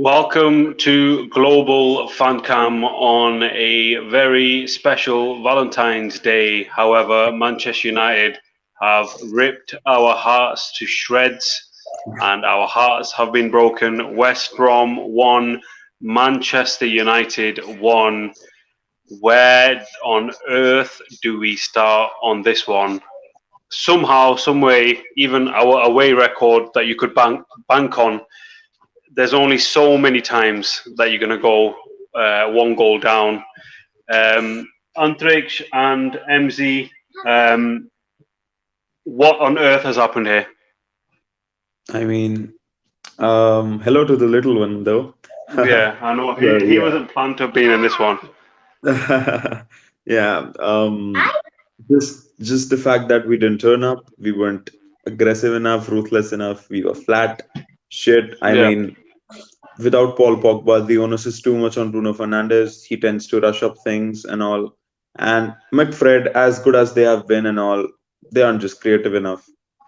Welcome to Global Fancam on a very special Valentine's Day. However, Manchester United have ripped our hearts to shreds and our hearts have been broken. West Brom 1, Manchester United 1. Where on earth do we start on this one? Somehow, some way, even our away record that you could bank on, there's only so many times that you're going to go one goal down. Antrich and MZ, what on earth has happened here? I mean, hello to the little one, though. Yeah, I know So, he wasn't planned to have been in this one. yeah, yeah. Just the fact that we didn't turn up, we weren't aggressive enough, ruthless enough. We were flat, shit. I Yeah, mean, without Paul Pogba, the onus is too much on Bruno Fernandes. He tends to rush up things and all. And McFred, as good as they have been and all, they aren't just creative enough.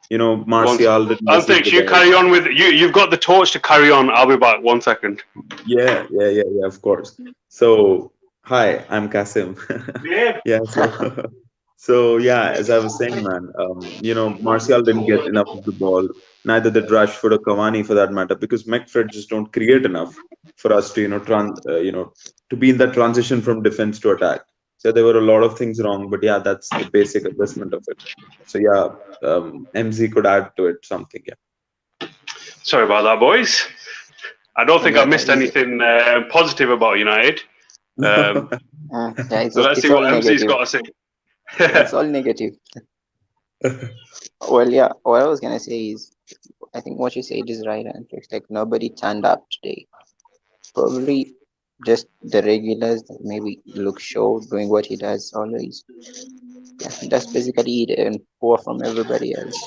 one. Martial didn't assist Antrich, the you ball. carry on with you. You've got the torch to carry on. I'll be back 1 second. Yeah, of course. So, hi, I'm Qasim. Yeah. Yeah, so yeah, as I was saying, man, Martial didn't get enough of the ball, neither did Rashford or Cavani for that matter, because McFred just don't create enough for us to, to be in that transition from defense to attack. So there were a lot of things wrong, but yeah, that's the basic assessment of it. So yeah, MZ could add to it something. Yeah. Sorry about that, boys. I don't think Yeah, I've missed it's, anything positive about United. Um, yeah, so let's see it's all what MZ's negative. got to say. It's all negative. Well, yeah, what I was gonna say is, I think what you said is right, and it's like nobody turned up today. Probably just the regulars, maybe Luke Shaw doing what he does always. Yeah, that's basically it, and poor from everybody else.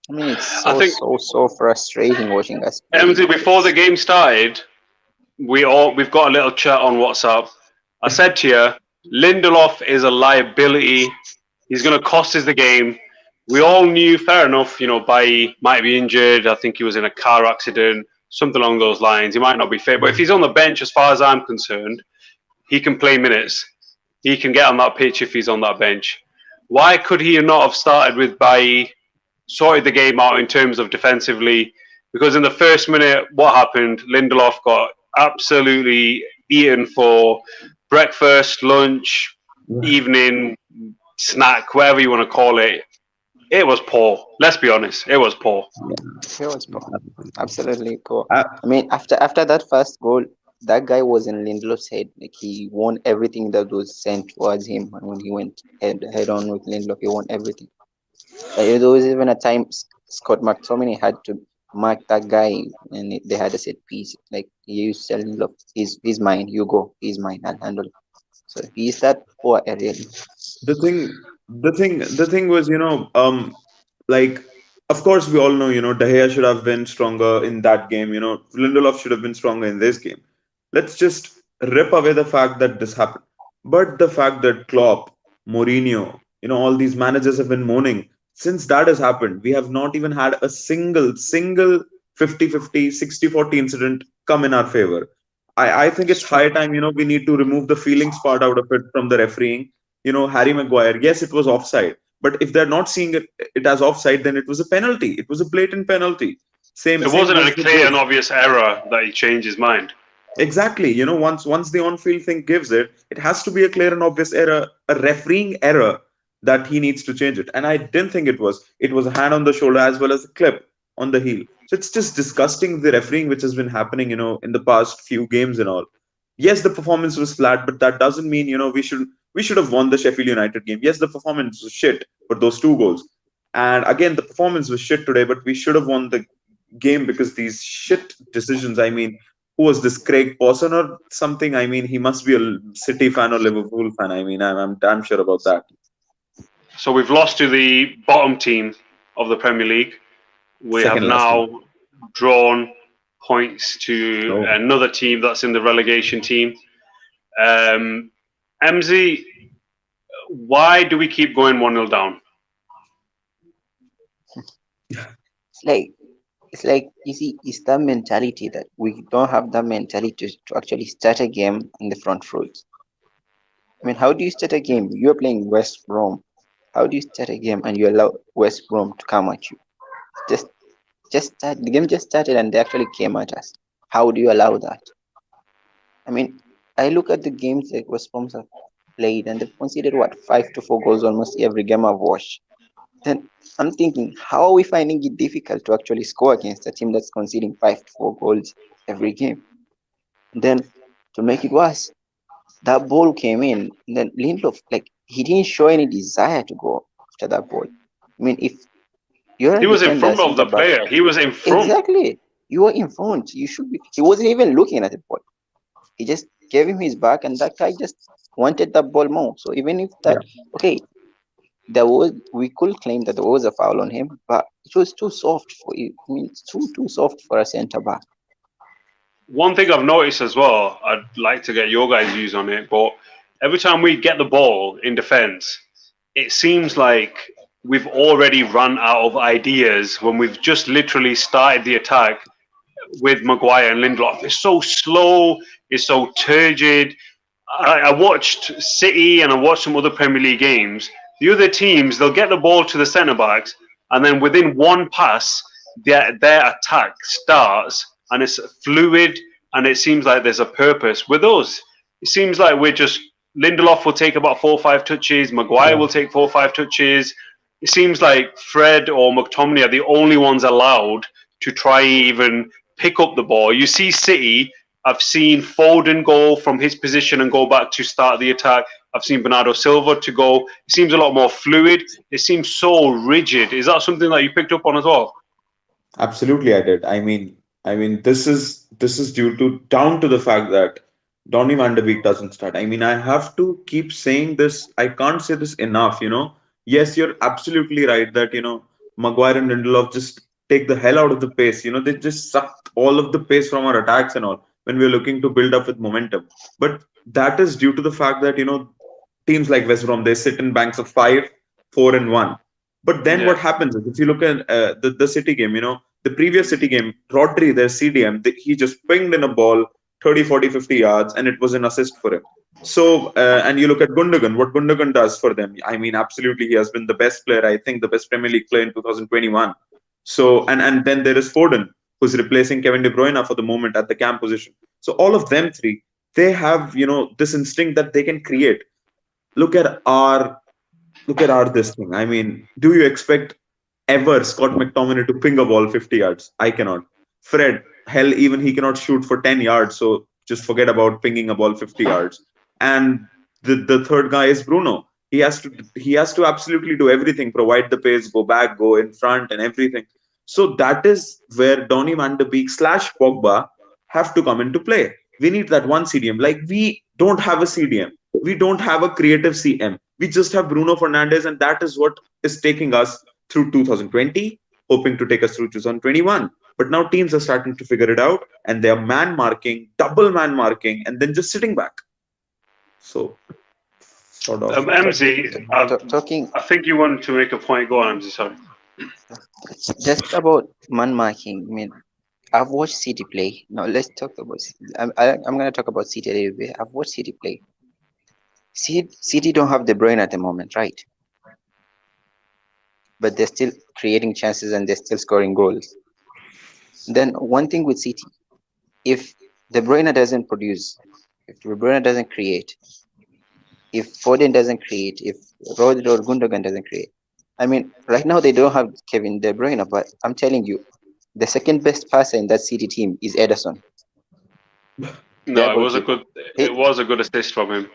I mean, it's I so think so so frustrating watching us play MZ, before the nowadays. game started, we've got a little chat on WhatsApp. I said to you, Lindelof is a liability. He's going to cost us the game. We all knew, fair enough, Bailly might be injured. I think he was in a car accident, something along those lines. He might not be fit, but if he's on the bench, as far as I'm concerned, he can play minutes. He can get on that pitch if he's on that bench. Why could he not have started with Bailly, sorted the game out in terms of defensively? Because in the first minute, what happened? Lindelof got absolutely eaten for breakfast, lunch, evening, snack, whatever you want to call it. It was poor. Let's be honest. It was poor. He was poor, absolutely poor. Uh, I mean, after that first goal, that guy was in Lindelof's head. Like he won everything that was sent towards him, and when he went head on with Lindelof, he won everything. Like, there was even a time Scott McTominay had to mark that guy, and they had a set piece. Like he used to tell Lindelof, "He's mine. You go. He's mine. I'll handle." So he's that poor, really. the thing was, like, of course, we all know, De Gea should have been stronger in that game. Lindelof should have been stronger in this game. Let's just rip away the fact that this happened. But the fact that Klopp, Mourinho, all these managers have been moaning since that has happened. We have not even had a single 50-50, 60-40 incident come in our favor. I think it's high time, we need to remove the feelings part out of it from the refereeing. Harry Maguire, yes, it was offside. But if they're not seeing it as offside, then it was a penalty. It was a blatant penalty. Same It same wasn't goes a for clear this. and obvious error that he changed his mind. Exactly. Once the on-field thing gives it, it has to be a clear and obvious error, a refereeing error that he needs to change it. And I didn't think it was. It was a hand on the shoulder as well as a clip on the heel. So it's just disgusting the refereeing which has been happening, in the past few games and all. Yes, the performance was flat, but that doesn't mean, we should have won the Sheffield United game. Yes, the performance was shit for those two goals. And again, the performance was shit today, but we should have won the game because these shit decisions, I mean, who was this Craig Pawson or something? I mean, he must be a City fan or Liverpool fan. I mean, I'm damn sure about that. So we've lost to the bottom team of the Premier League. We have Second last team. now drawn points to Oh, another team that's in the relegation team. MZ, why do we keep going 1-0 down? It's like It's like, you see, it's that mentality that we don't have that mentality to actually start a game in the front foot. I mean, how do you start a game? You're playing West Brom. How do you start a game and you allow West Brom to come at you? Just just start the game just started and they actually came at us. How do you allow that? I mean, I look at the games that West Brom have played and they've conceded what 5 to 4 goals almost every game I've watched. Then I'm thinking, how are we finding it difficult to actually score against a team that's conceding 5 to 4 goals every game? Then to make it worse, that ball came in. And then Lindelof, like he didn't show any desire to go after that ball. I mean, if you're He a was in defender, front of centre the back, player. He was in front. exactly. You are in front. You should be. He wasn't even looking at the ball. He just gave him his back, and that guy just wanted that ball more. So even if that, Yeah. okay, there was, we could claim that there was a foul on him, but it was too soft for you. I mean, it's too soft for a centre back. One thing I've noticed as well, I'd like to get your guys' views on it, but every time we get the ball in defence, it seems like we've already run out of ideas when we've just literally started the attack with Maguire and Lindelof. It's so slow, it's so turgid. I watched City and I watched some other Premier League games. The other teams, they'll get the ball to the centre backs, and then within one pass, their attack starts, and it's fluid, and it seems like there's a purpose. With us, it seems like we're just Lindelof will take about 4 or 5 touches, Maguire Yeah. will take 4 or 5 touches. It seems like Fred or McTominay are the only ones allowed to try even pick up the ball. You see City, I've seen Foden go from his position and go back to start the attack. I've seen Bernardo Silva to go. It seems a lot more fluid. It seems so rigid. Is that something that you picked up on as well? Absolutely, I did. I mean, this is due to down to the fact that Donny van de Beek doesn't start. I mean, I have to keep saying this. I can't say this enough. Yes, you're absolutely right that Maguire and Lindelof just take the hell out of the pace. They just suck all of the pace from our attacks and all when we're looking to build up with momentum. But that is due to the fact that teams like West Brom, they sit in banks of 5, 4, and 1. But then Yeah. what happens is if you look at the City game, the previous City game, Rodri, their CDM, he just pinged in a ball 30, 40, 50 yards, and it was an assist for him. So, and you look at Gundogan, what Gundogan does for them. I mean, absolutely, he has been the best player, I think, the best Premier League player in 2021. So, and then there is Foden, who's replacing Kevin De Bruyne for the moment at the cam position. So, all of them three, they have, this instinct that they can create. Look at our this thing. I mean, do you expect ever Scott McTominay to ping a ball 50 yards? I cannot. Fred, hell, even he cannot shoot for 10 yards. So just forget about pinging a ball 50 yards. And the third guy is Bruno. He has to absolutely do everything, provide the pace, go back, go in front, and everything. So that is where Donny van de Beek / Pogba have to come into play. We need that one CDM. Like we don't have a CDM. We don't have a creative CM. We just have Bruno Fernandes, and that is what is taking us through 2020, hoping to take us through 2021. But now teams are starting to figure it out, and they are man marking, double man marking, and then just sitting back. So, sort of. MZ, Talking I think you wanted to make a point. Go on, MZ, sorry. just about man marking. I mean, I've watched City play. Now let's talk about. I'm gonna talk about City a little bit. I've watched City play. City don't have De Bruyne at the moment, right? But they're still creating chances and they're still scoring goals. Then one thing with City, if De Bruyne doesn't produce, if De Bruyne doesn't create, if Foden doesn't create, if Rodri or Gundogan doesn't create, I mean, right now they don't have Kevin De Bruyne, but I'm telling you, the second best passer in that City team is Ederson, their No, goalkeeper. it He, was a good assist from him.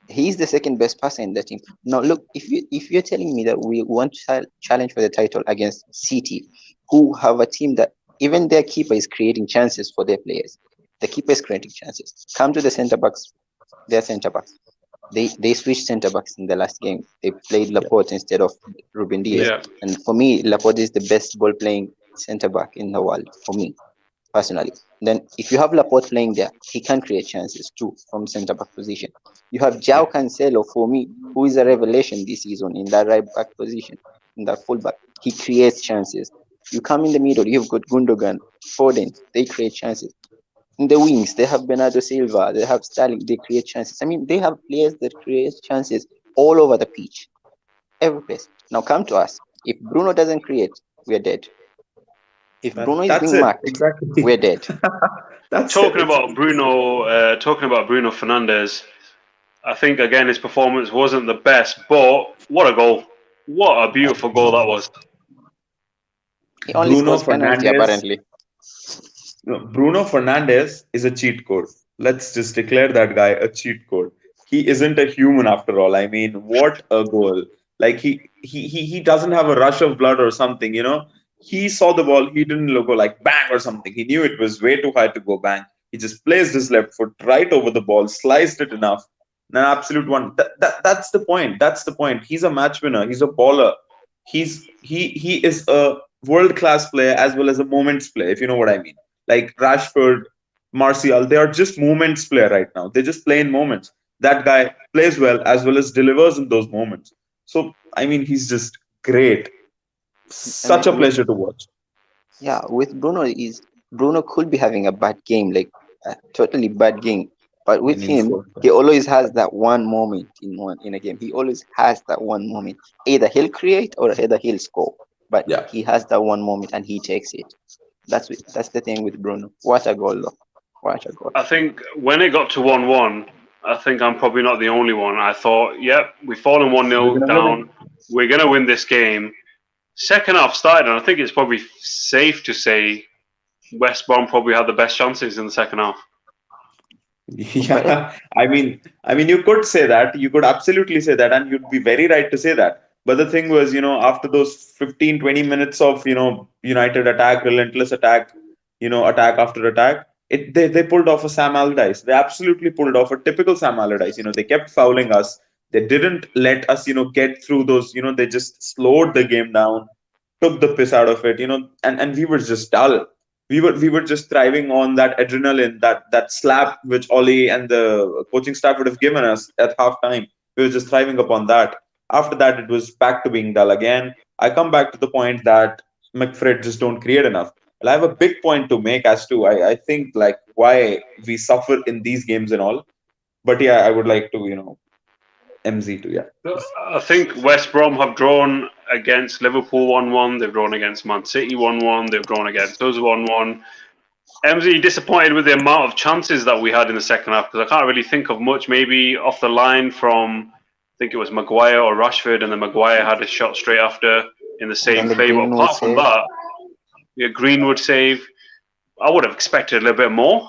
he's the second best passer in that team. Now, look, if you're telling me that we want to challenge for the title against City, who have a team that even their keeper is creating chances for their players, the keeper is creating chances. Come to the centre backs, their centre backs. They switched centre backs in the last game. They played Yeah. Laporte instead of Ruben Diaz, Yeah. Yeah. and for me, Laporte is the best ball playing centre back in the world for me personally. Then if you have Laporte playing there, he can create chances too from centre back position. You have Jao Cancelo for me, who is a revelation this season in that right back position, in that full back. He creates chances. You come in the middle, you've got Gundogan, Foden, they create chances. In the wings, they have Bernardo Silva, they have Sterling, they create chances. I mean, they have players that create chances all over the pitch, every place. Now come to us. If Bruno doesn't create, we're dead. If Bruno is That's being it marked, exactly. we're dead. That's it. Talking about Bruno, Bruno Fernandes, I think again his performance wasn't the best, but what a goal! What a beautiful goal that was. He only Bruno scores penalty, Fernandes. apparently. No, Bruno Fernandes is a cheat code. Let's just declare that guy a cheat code. He isn't a human after all. I mean, what a goal! Like he doesn't have a rush of blood or something. He saw the ball. He didn't go like bang or something. He knew it was way too high to go bang. He just placed his left foot right over the ball, sliced it enough. An absolute one. That's the point. That's the point. He's a match winner. He's a baller. He is a world class player as well as a moments player. If you know what I mean, like Rashford, Martial, they are just moments player right now. They just play in moments. That guy plays well as delivers in those moments. So I mean, he's just great. I mean, Such a pleasure to watch. yeah, with Bruno could be having a bad game, like a totally bad game, but with And in him, score. he always has that one moment in a game. He always has that one moment. Either he'll create or either he'll score, but Yeah, he has that one moment and he takes it. That's the thing with Bruno. What a goal, though! What a goal! I think when it got to 1-1, I think I'm probably not the only one. I thought, yep, we've fallen one we're 0 gonna win it. down. We're gonna win this game. Second half started, and I think it's probably safe to say West Brom probably had the best chances in the second half. But Yeah, I mean, you could say that. You could absolutely say that, and you'd be very right to say that. But the thing was, after those 15, 20 minutes of, United attack, relentless attack, attack after attack, they pulled off a Sam Allardyce. They absolutely pulled off a typical Sam Allardyce. They kept fouling us. They didn't let us, get through those. They just slowed the game down, took the piss out of it. And we were just dull. We were just thriving on that adrenaline, that slap which Ollie and the coaching staff would have given us at halftime. We were just thriving upon that. After that, it was back to being dull again. I come back to the point that McFred just don't create enough. Well, I have a big point to make as to I think like why we suffer in these games and all. But yeah, I would like to MZ to, yeah. I think West Brom have drawn against Liverpool 1-1. They've drawn against Man City 1-1. They've drawn against us 1-1. MZ, disappointed with the amount of chances that we had in the second half because I can't really think of much. Maybe off the line from, I think it was Maguire or Rashford, and then Maguire had a shot straight after in the then same the play. But Greenwood apart from save. that, yeah, Greenwood save. I would have expected a little bit more.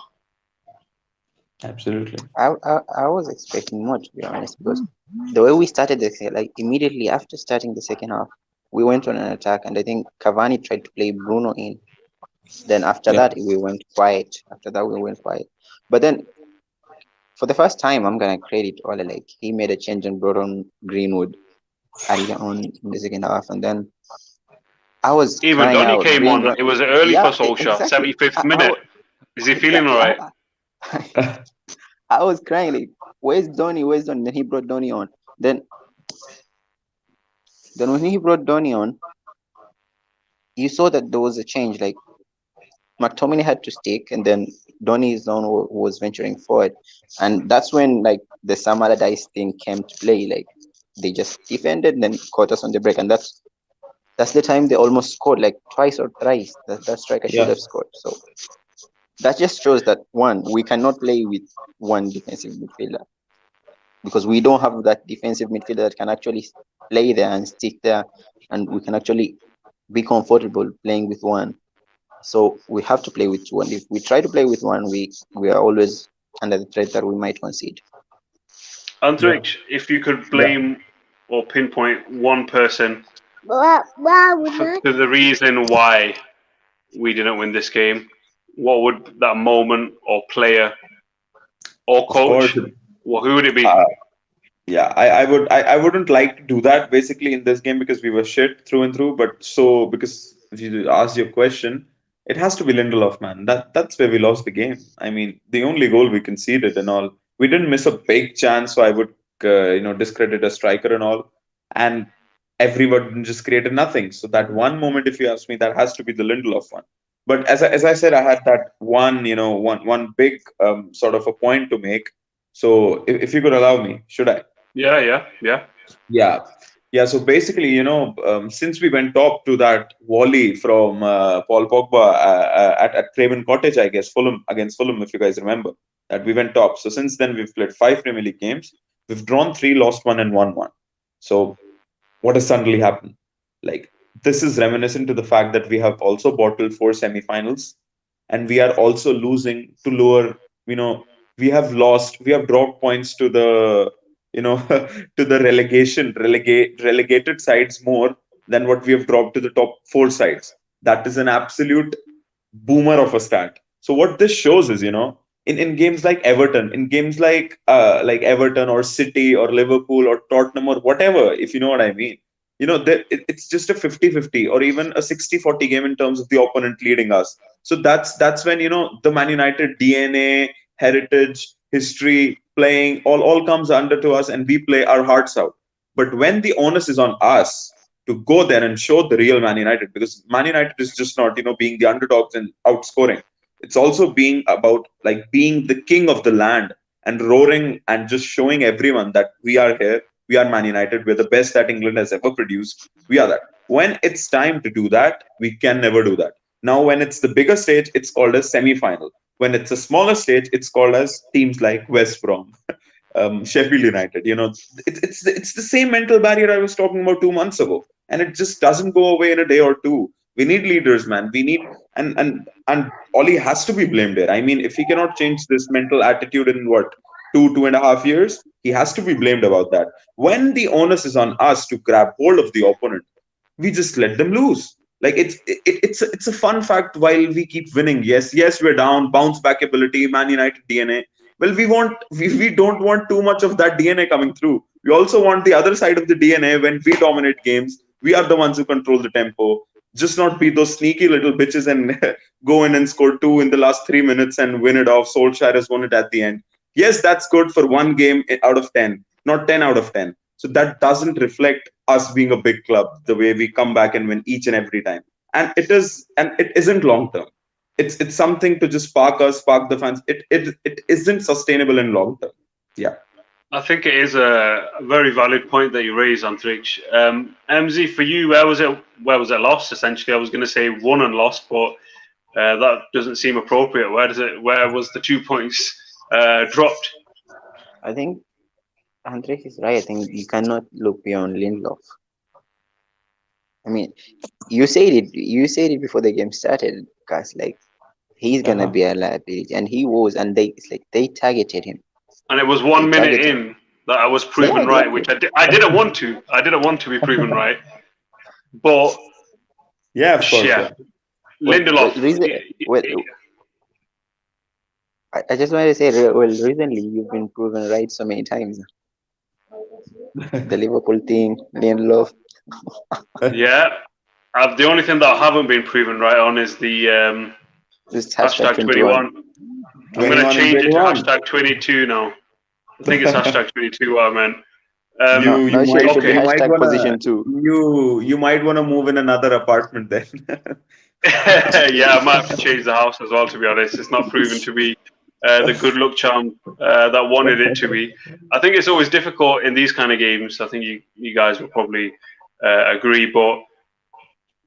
Absolutely. I was expecting more, to be honest, because the way we started like immediately after starting the second half, we went on an attack, and I think Cavani tried to play Bruno in. Then after Yeah. that, we went quiet. After that, we went quiet. But then, for the first time, I'm gonna credit Ole. Like he made a change and brought on Greenwood early on in the second half, and then I was Even crying Donny out. came on. Greenwood, It was early for yeah, Solskjaer, exactly. 75th I minute. Is he feeling exactly. all right? I was crying like, where's Donny? Where's Donny? Then he brought Donny on. Then then when he brought Donny on, you saw that there was a change. Like McTominay had to stick, and then Donny is the one who was venturing forward, and that's when like the Sam Allardyce thing came to play. Like they just defended, and then caught us on the break, and that's the time they almost scored like twice or thrice. That striker should Yeah. have scored. So that just shows that one, we cannot play with one defensive midfielder because we don't have that defensive midfielder that can actually play there and stick there, and we can actually be comfortable playing with one. So we have to play with two. And if we try to play with one, we are always under the threat that we might concede. Yeah. Andrich, if you could Yeah. blame or pinpoint one person to the reason why we didn't win this game, what would that moment or player or Of course. coach, well, who would it be? Uh, yeah, I wouldn't like to do that basically in this game because we were shit through and through. But so because if you asked your question, it has to be Lindelof, man. That's where we lost the game. I mean, the only goal we conceded and all. We didn't miss a big chance, so I would discredit a striker and all. And everyone just created nothing. So that one moment, if you ask me, that has to be the Lindelof one. But as I said, I had that one, one big sort of a point to make. So if you could allow me, should I? Yeah, yeah, yeah. Yeah. Yeah. So basically, since we went top to that volley from Paul Pogba at Craven Cottage, I guess, Fulham against Fulham, if you guys remember, that we went top. So since then, we've played 5 Premier League games. We've drawn three, lost one, and won one. So what has suddenly happened? Like, this is reminiscent to the fact that we have also bottled four semifinals, and we are also losing to lower. You know, we have dropped points to the to the relegated sides more than what we have dropped to the top four sides. That is an absolute boomer of a stat. So what this shows is, in games like Everton, in games like Everton or City or Liverpool or Tottenham or whatever, if you know what I mean, it's just a 50-50 or even a 60-40 game in terms of the opponent leading us. So that's when the Man United DNA, heritage, history, playing all comes under to us, and we play our hearts out. But when the onus is on us to go there and show the real Man United, because Man United is just not being the underdogs and outscoring. It's also being about like being the king of the land and roaring and just showing everyone that we are here. We are Man United. We're the best that England has ever produced. We are that. When it's time to do that, we can never do that. Now, when it's the bigger stage, it's called a semi-final. When it's a smaller stage, it's called as teams like West Brom, Sheffield United. It's the same mental barrier I was talking about 2 months ago, and it just doesn't go away in a day or two. We need leaders, man. We need and Ollie has to be blamed here. I mean, if he cannot change this mental attitude in what 2.5 years, he has to be blamed about that. When the onus is on us to grab hold of the opponent, we just let them lose. Like it's a fun fact while we keep winning. Yes, we're down, bounce back ability, Man United DNA. Well, we don't want too much of that DNA coming through. We also want the other side of the DNA when we dominate games. We are the ones who control the tempo. Just not be those sneaky little bitches and go in and score two in the last 3 minutes and win it off. Solskjaer has won it at the end. Yes, that's good for one game out of 10, not 10 out of 10. So that doesn't reflect us being a big club, the way we come back and win each and every time. And it isn't long term. It's something to just spark the fans. It isn't sustainable in long term. Yeah. I think it is a very valid point that you raise, Antrich. MZ, for you, where was it? Where was it lost? Essentially, I was going to say won and lost, but that doesn't seem appropriate. Where was the 2 points dropped? I think Andres is right. I think you cannot look beyond Lindelof. I mean, you said it. You said it before the game started, guys. Like he's gonna Uh-huh. be a liability, and he was. And it's like they targeted him. And it was They 1 minute targeted. in that I was Yeah, proven right, exactly. which I didn't want to. I didn't want to be proven right, but Yeah, of course. yeah, Yeah. Well, Lindelof. reason. Well, I just want to say, well, recently you've been proven right so many times. The Liverpool thing, Lindelof. Yeah, the only thing that I haven't been proven right on is the This hashtag hashtag 21. 21. I'm gonna 21 and change it to 21. hashtag 22 now. I think it's hashtag 22. What I meant. No, You no, it should be Okay. hashtag position 2. you might wanna move in another apartment then. Yeah, I might have to change the house as well. To be honest, it's not proven to be the good luck charm that wanted it to be. I think it's always difficult in these kind of games. I think you guys will probably agree. But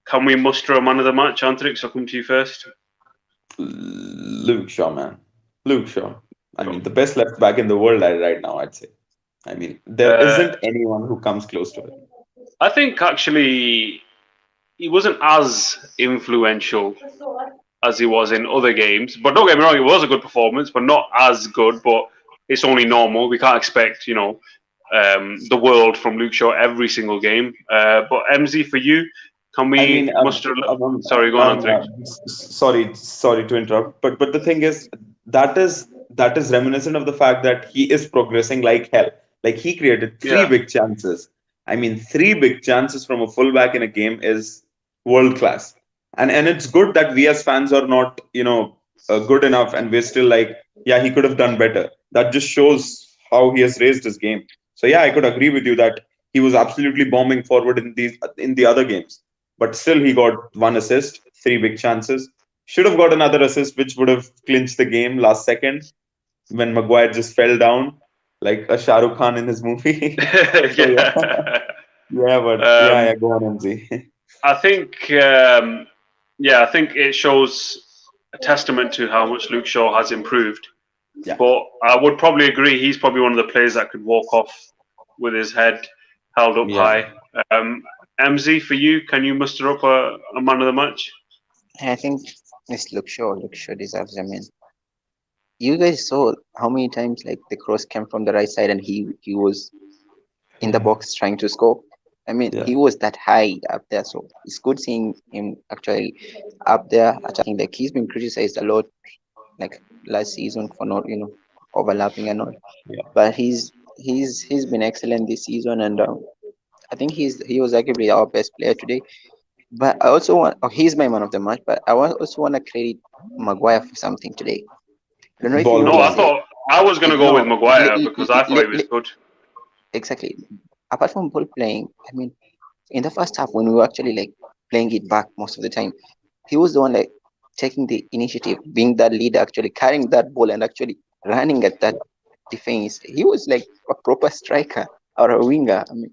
can we muster a man of the match, Antrix? I'll come to you first. Luke Shaw, man. Luke Shaw. I Go. mean, the best left back in the world right now, I'd say. I mean, there Uh, isn't anyone who comes close to it. I think actually he wasn't as influential as he was in other games. But don't get me wrong, it was a good performance, but not as good. But it's only normal. We can't expect, the world from Luke Shaw every single game. But MZ, for you, can I we mean, muster? Sorry, go on, Antrix. sorry to interrupt, but the thing is, that is reminiscent of the fact that he is progressing like hell. Like he created three Yeah, big chances. I mean, three big chances from a fullback in a game is world class, and it's good that we as fans are not good enough, and we're still like, yeah, he could have done better. That just shows how he has raised his game. So yeah, I could agree with you that He was absolutely bombing forward in the other games, but still he got one assist, three big chances. Should have got another assist, which would have clinched the game last second when Maguire just fell down like a Shah Rukh Khan in his movie. So yeah, Yeah. yeah, but yeah, Um, yeah. Go on, MZ. I think, yeah, I think it shows a testament to how much Luke Shaw has improved. Yeah. But I would probably agree he's probably one of the players that could walk off with his head held up Yeah. high. Um, MZ, for you, can you muster up a man of the match? I think it's Look Shaw deserves. I mean, you guys saw how many times like the cross came from the right side and he was in the Yeah. box trying to score. I mean, Yeah. he was that high up there, so it's good seeing him actually up there attacking. Like he's been criticized a lot, like last season for not, overlapping and all. Yeah. But he's been excellent this season, and I think he was arguably our best player today. But I also want, oh, he's my man of the match. But also want to credit Maguire for something today. I don't know if you Ball No, I noticed playing. it. thought I was going to go with No, Maguire because I thought he was good. exactly. Apart from ball playing, I mean, in the first half when we were actually like playing it back most of the time, he was the one like taking the initiative, being that leader, actually carrying that ball and actually running at that defense. He was like a proper striker or a winger. I mean,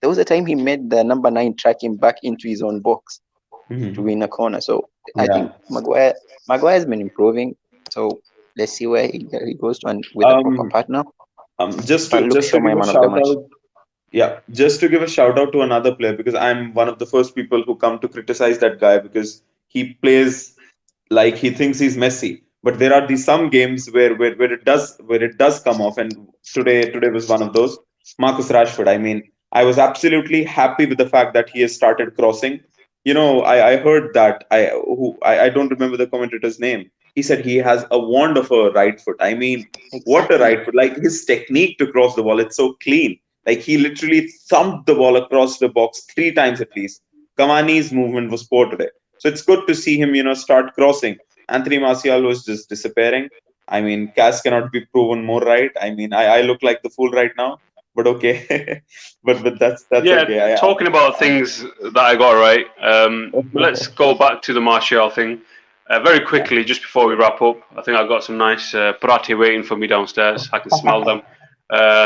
there was a time he made the number 9 track him back into his own box to Mhm. win a corner. So I think Yeah. Maguire has been improving. So let's see where he goes to and with a proper Um. partner. Just But to look, just show to my give a man of the shout match. out. Yeah, just to give a shout out to another player because I'm one of the first people who come to criticize that guy because he plays like he thinks he's Messi. But there are these some games where it does come off, and today was one of those. Marcus Rashford. I mean, I was absolutely happy with the fact that he has started crossing. I heard that I don't remember the commentator's name. He said he has a wand of a right foot. I mean, what a Exactly. right foot! Like his technique to cross the ball, it's so clean. Like he literally thumped the ball across the box three times at least. Cavani's movement was poor today. So it's good to see him, start crossing. Anthony Martial was just disappearing. I mean, Cass cannot be proven more right. I mean, I look like the fool right now, but okay. but that's Yeah, okay. talking about things that I got right, let's go back to the Martial thing. Very quickly, just before we wrap up, I think I've got some nice parati waiting for me downstairs. I can smell them.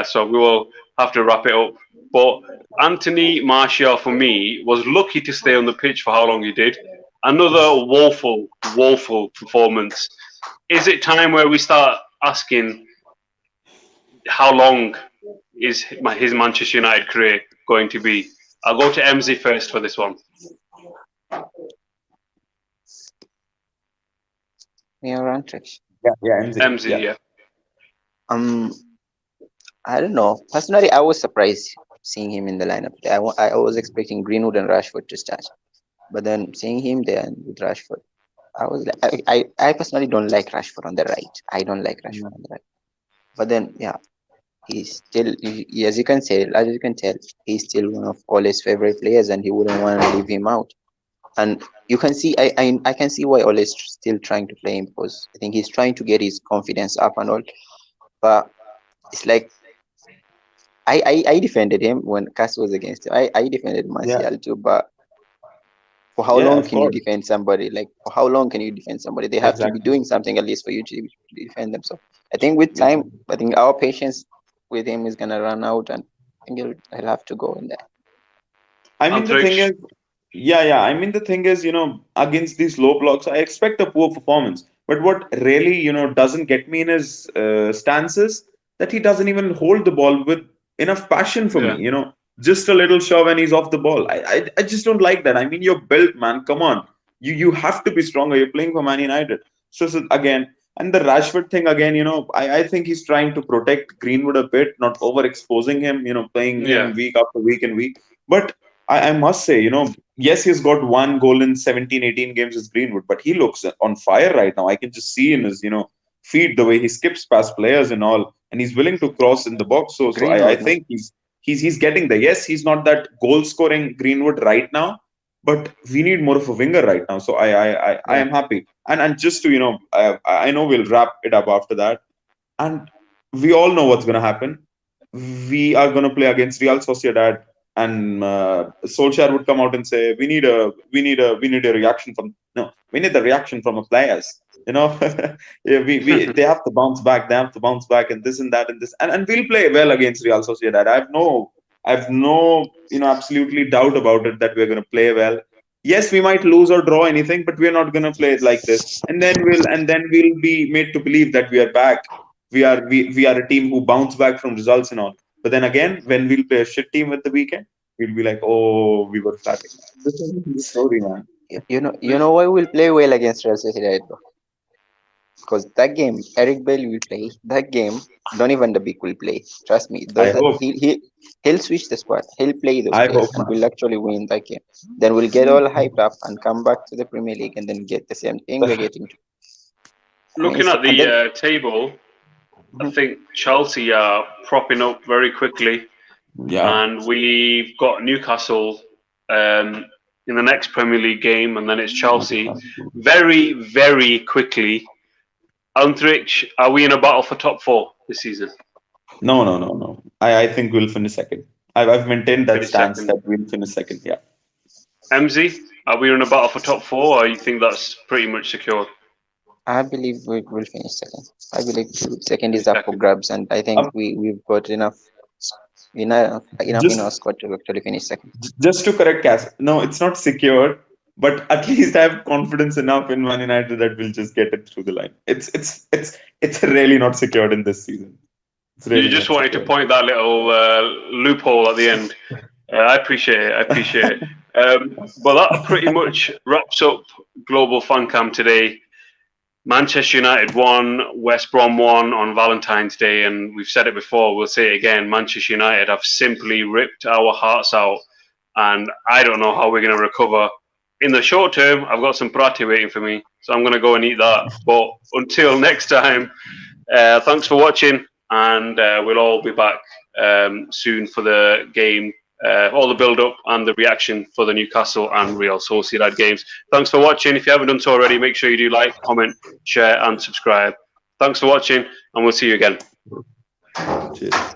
So we will have to wrap it up. But Anthony Martial, for me, was lucky to stay on the pitch for how long he did. Another woeful, woeful performance. Is it time where we start asking how long is his Manchester United career going to be? I'll go to MZ first for this one. Yeah, Rantrish. Yeah, yeah, MZ. MZ, Yeah. yeah. Um, I don't know. Personally, I was surprised seeing him in the lineup today. I was expecting Greenwood and Rashford to start, but then seeing him there with Rashford, I was like, I personally don't like Rashford on the right. I don't like Rashford on the right. But then, yeah, he's still, as you can say, as you can tell, he's still one of Ole's favorite players, and he wouldn't want to leave him out. And you can see, I can see why Ole's still trying to play him because I think he's trying to get his confidence up and all. But it's like I defended him when Cass was against him. I defended Yeah. Martial too, but for how Yeah, long of can you course. defend somebody? Like for how long can you defend somebody? They have to be Exactly. doing something at least for you to defend them. So I think with time, Exactly. I think our patience with him is gonna run out, and I think he'll have to go in there. I mean, the thing Antrich, is, yeah, yeah. I mean, the thing is, against these low blocks, I expect a poor performance. But what really, doesn't get me in his stances that he doesn't even hold the ball with enough passion for me. yeah. Just a little shove and he's off the ball. I just don't like that. I mean, you're built, man. Come on, you have to be stronger. You're playing for Man United. So again, and the Rashford thing again, I think he's trying to protect Greenwood a bit, not overexposing him. Playing Yeah. him week after week and week, but. I must say, yes, he's got one goal in 17, 18 games as Greenwood, but he looks on fire right now. I can just see in his, feet the way he skips past players and all, and he's willing to cross in the box. So I Greenwood, no? think he's getting there. Yes, he's not that goal scoring Greenwood right now, but we need more of a winger right now. So I Yeah, am happy. And just to I know we'll wrap it up after that, and we all know what's going to happen. we are going to play against Real Sociedad, and Solskjaer would come out and say, we need a reaction from no, we need the reaction from the players. You know, yeah, they have to bounce back. They have to bounce back, and this and that and this, and we'll play well against Real Sociedad. I have no, absolutely doubt about it that we're going to play well. Yes, we might lose or draw anything, but we're not going to play it like this. And then we'll be made to believe that we are back. We are a team who bounce back from results and all. But then again, when we'll play a shit team at the weekend, we'll be like, oh, we were flatting. This is the story, man. You know why we'll play well against Real Sociedad, bro? Because that game, Eric Bell will play. That game, Donny van de Beek will play. Trust me. I hope. He'll switch the squad. He'll play those I players, hope, and man. we'll actually win that game. Then we'll get all hyped up and come back to the Premier League and then get the same thing we're getting to. Looking at the table, I think Chelsea are propping up very quickly, Yeah. and we've got Newcastle in the next Premier League game, and then it's Chelsea very, very quickly. Antrich, are we in a battle for top 4 this season? No. I think we'll finish second. I've maintained that Finish stance second. that we'll finish second. Yeah. MZ, are we in a battle for top 4, or you think that's pretty much secured? I believe we'll finish second. I believe second is up for grabs, and I think Um, we've got enough in our just squad to actually finish second. just to correct Cass, no, it's not secured, but at least I have confidence enough in Man United that we'll just get it through the line. It's really not secured in this season. It's really You just not wanted to secured. point that little loophole at the end. I appreciate it. But that pretty much wraps up Global Fan Cam today. Manchester United won, West Brom won on Valentine's Day, and we've said it before, we'll say it again. Manchester United have simply ripped our hearts out, and I don't know how we're going to recover. In the short term, I've got some prati waiting for me, so I'm going to go and eat that. But until next time, thanks for watching, and we'll all be back soon for the game, all the build-up and the reaction for the Newcastle and Real Sociedad games. Thanks for watching. If you haven't done so already, make sure you do like, comment, share, and subscribe. Thanks for watching, and we'll see you again. Cheers.